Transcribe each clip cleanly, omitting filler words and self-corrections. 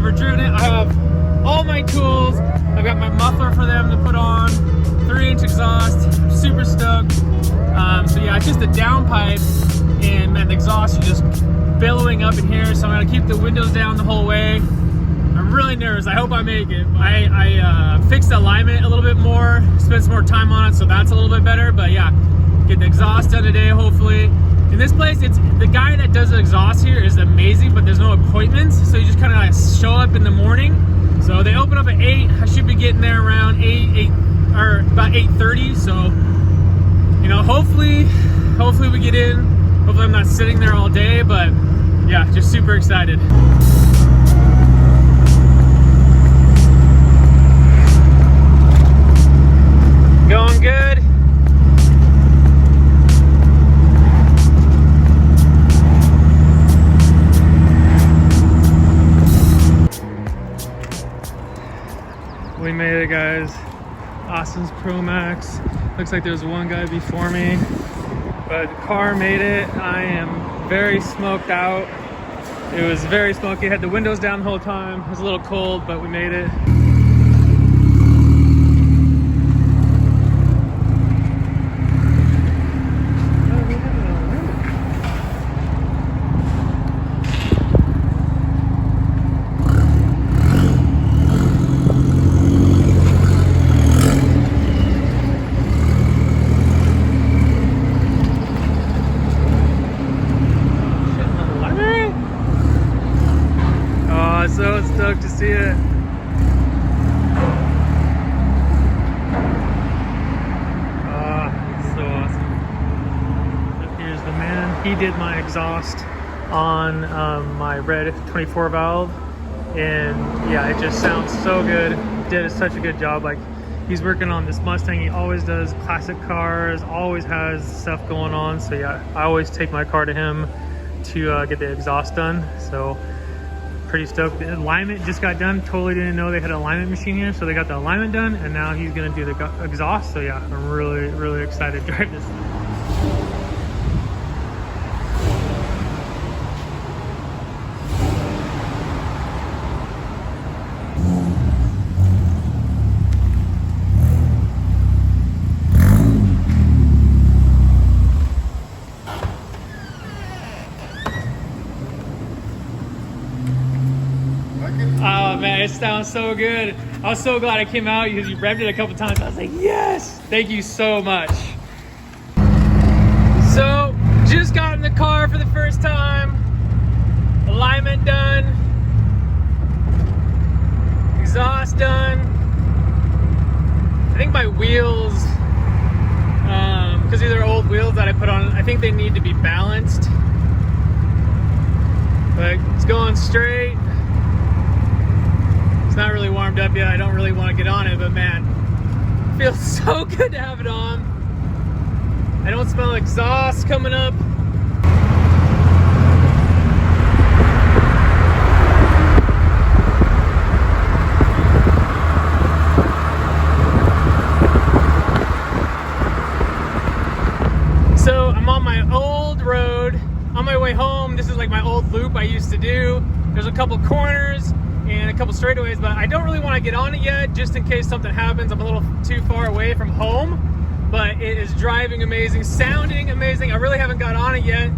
never driven it. I have all my tools. I've got my muffler for them to put on, 3-inch exhaust, super stoked. So yeah, it's just a downpipe, and man, the exhaust is just billowing up in here, so I'm gonna keep the windows down the whole way. I'm really nervous. I hope I make it. I fixed the alignment a little bit more, spent some more time on it, so that's a little bit better. But yeah, get the exhaust done today, hopefully. In this place, it's the guy that does the exhaust here is amazing, but there's no appointments, so you just kind of like show up in the morning. So they open up at 8. I should be getting there around 8 or about 8:30. So you know, hopefully we get in. Hopefully I'm not sitting there all day, but yeah, just super excited. Going good. We made it, guys. Austin's Pro Max. Looks like there's one guy before me, but the car made it. I am very smoked out. It was very smoky. Had the windows down the whole time. It was a little cold, but we made it. So stoked to see it. So awesome. Here's the man. He did my exhaust on my red 24 valve, and yeah, it just sounds so good. Did such a good job. Like, he's working on this Mustang. He always does classic cars, always has stuff going on. So yeah, I always take my car to him to get the exhaust done. So pretty stoked. The alignment just got done. Totally didn't know they had an alignment machine here, so they got the alignment done, and now he's gonna do the exhaust. So yeah, I'm really excited to drive this. Oh man, it sounds so good. I was so glad I came out because you revved it a couple times. I was like, yes, thank you so much. So, just got in the car for the first time. Alignment done. Exhaust done. I think my wheels, because these are old wheels that I put on, I think they need to be balanced. But it's going straight. Not really warmed up yet. I don't really want to get on it, but man, it feels so good to have it on. I don't smell exhaust coming up. So I'm on my old road on my way home. This is like my old loop I used to do. There's a couple corners and a couple straightaways, but I don't really want to get on it yet just in case something happens. I'm a little too far away from home, but it is driving amazing, sounding amazing. I really haven't got on it yet,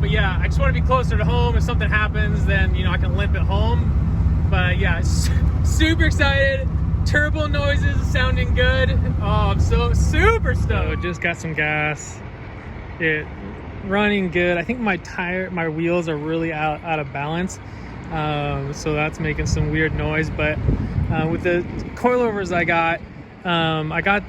but yeah, I just want to be closer to home. If something happens, then you know I can limp it home. But yeah, super excited. Turbo noises sounding good. Oh, I'm so super stoked. So just got some gas. It running good. I think my wheels are really out of balance. So that's making some weird noise, but with the coilovers I got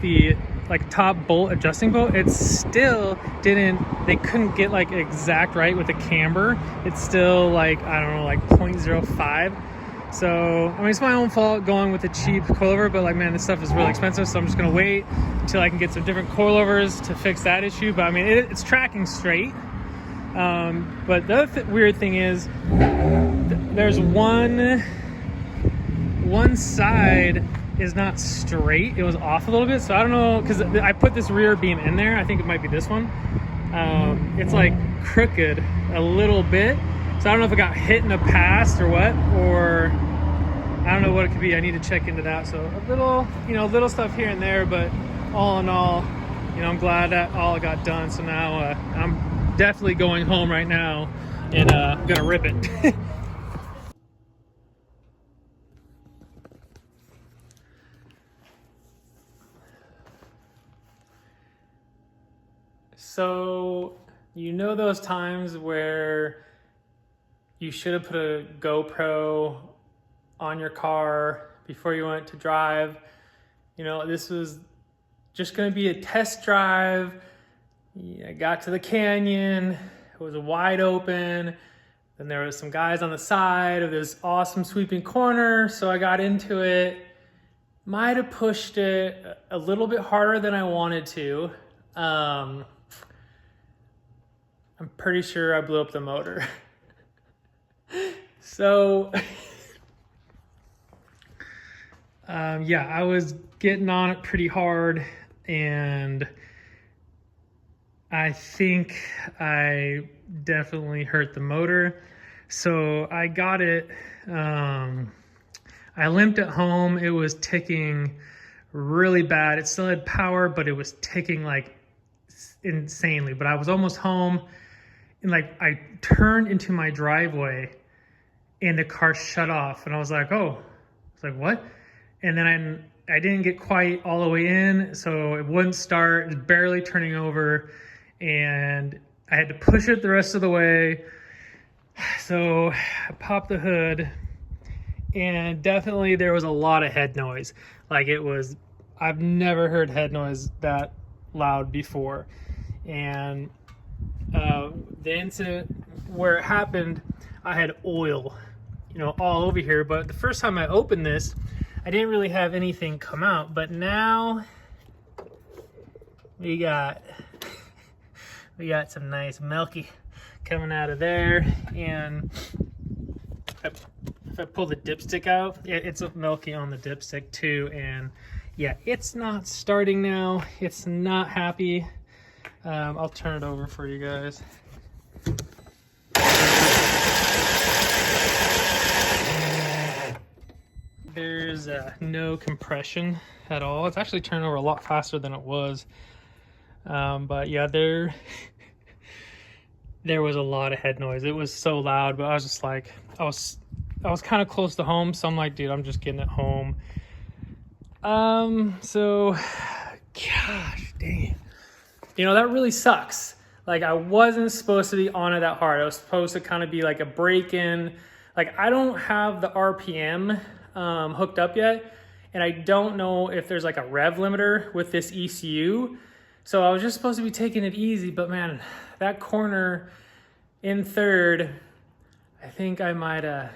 the like top bolt adjusting bolt. It still they couldn't get like exact right with the camber. It's still like, I don't know, like 0.05. So I mean, it's my own fault going with the cheap coilover, but like, man, this stuff is really expensive, so I'm just gonna wait until I can get some different coilovers to fix that issue. But I mean, it's tracking straight. But the other weird thing is, there's one side is not straight. It was off a little bit, so I don't know, because I put this rear beam in there. I think it might be this one. It's like crooked a little bit, So I don't know if it got hit in the past or what, or I don't know what it could be. I need to check into that. So a little, little stuff here and there, but all in all, I'm glad that all got done. So now I'm definitely going home right now and I'm gonna rip it. So, those times where you should have put a GoPro on your car before you went to drive. This was just going to be a test drive. I got to the canyon. It was wide open. Then there was some guys on the side of this awesome sweeping corner. So I got into it. Might have pushed it a little bit harder than I wanted to. I'm pretty sure I blew up the motor. So, yeah, I was getting on it pretty hard, and I think I definitely hurt the motor. So I got it, I limped it home. It was ticking really bad. It still had power, but it was ticking like insanely. But I was almost home, and like I turned into my driveway and the car shut off, and I was like, oh, it's like, what? And then I didn't get quite all the way in, so it wouldn't start. It was barely turning over, and I had to push it the rest of the way. So I popped the hood, and definitely there was a lot of head noise. Like I've never heard head noise that loud before. And the incident where it happened, I had oil, all over here. But the first time I opened this, I didn't really have anything come out. But now we got some nice milky coming out of there. And if I pull the dipstick out, it's milky on the dipstick too. And yeah, it's not starting now. It's not happy. I'll turn it over for you guys. There's no compression at all. It's actually turned over a lot faster than it was. But yeah, there was a lot of head noise. It was so loud, but I was just like, I was kind of close to home, so I'm like, dude, I'm just getting it home. So, gosh, dang. That really sucks. Like, I wasn't supposed to be on it that hard. I was supposed to kind of be like a break-in. Like, I don't have the RPM hooked up yet, and I don't know if there's like a rev limiter with this ECU. So I was just supposed to be taking it easy, but man, that corner in third, I think I might have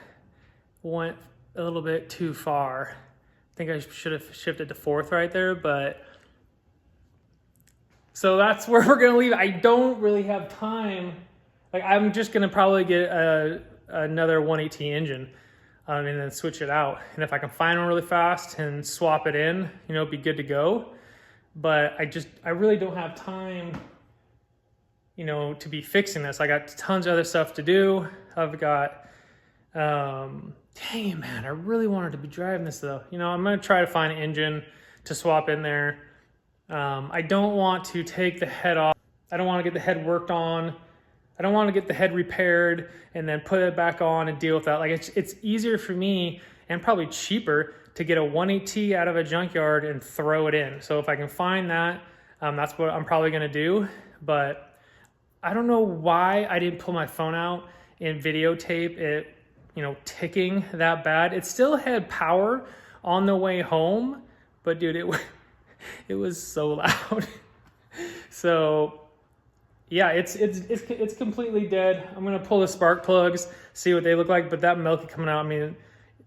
went a little bit too far. I think I should have shifted to fourth right there, but so that's where we're gonna leave it. I don't really have time. Like, I'm just gonna probably get another 180 engine and then switch it out. And if I can find one really fast and swap it in, be good to go. But I really don't have time, to be fixing this. I got tons of other stuff to do. I've got, dang man, I really wanted to be driving this though. I'm gonna try to find an engine to swap in there. I don't want to take the head off. I don't want to get the head worked on. I don't want to get the head repaired and then put it back on and deal with that. Like, it's easier for me and probably cheaper to get a 180 out of a junkyard and throw it in. So if I can find that, that's what I'm probably gonna do. But I don't know why I didn't pull my phone out and videotape it, ticking that bad. It still had power on the way home, but dude, it was so loud. So yeah, it's completely dead. I'm gonna pull the spark plugs, see what they look like, but that milky coming out, I mean,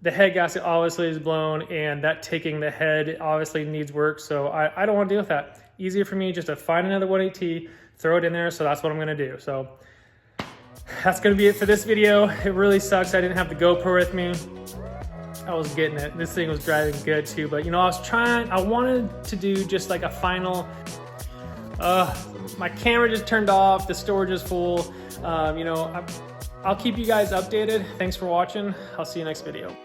the head gasket obviously is blown, and that taking the head obviously needs work, so I don't want to deal with that. Easier for me just to find another 180, throw it in there, so that's what I'm going to do. So that's going to be it for this video. It really sucks I didn't have the GoPro with me. I was getting it. This thing was driving good too, but I wanted to do just like a final, my camera just turned off, the storage is full. You know, I'll keep you guys updated. Thanks for watching. I'll see you next video.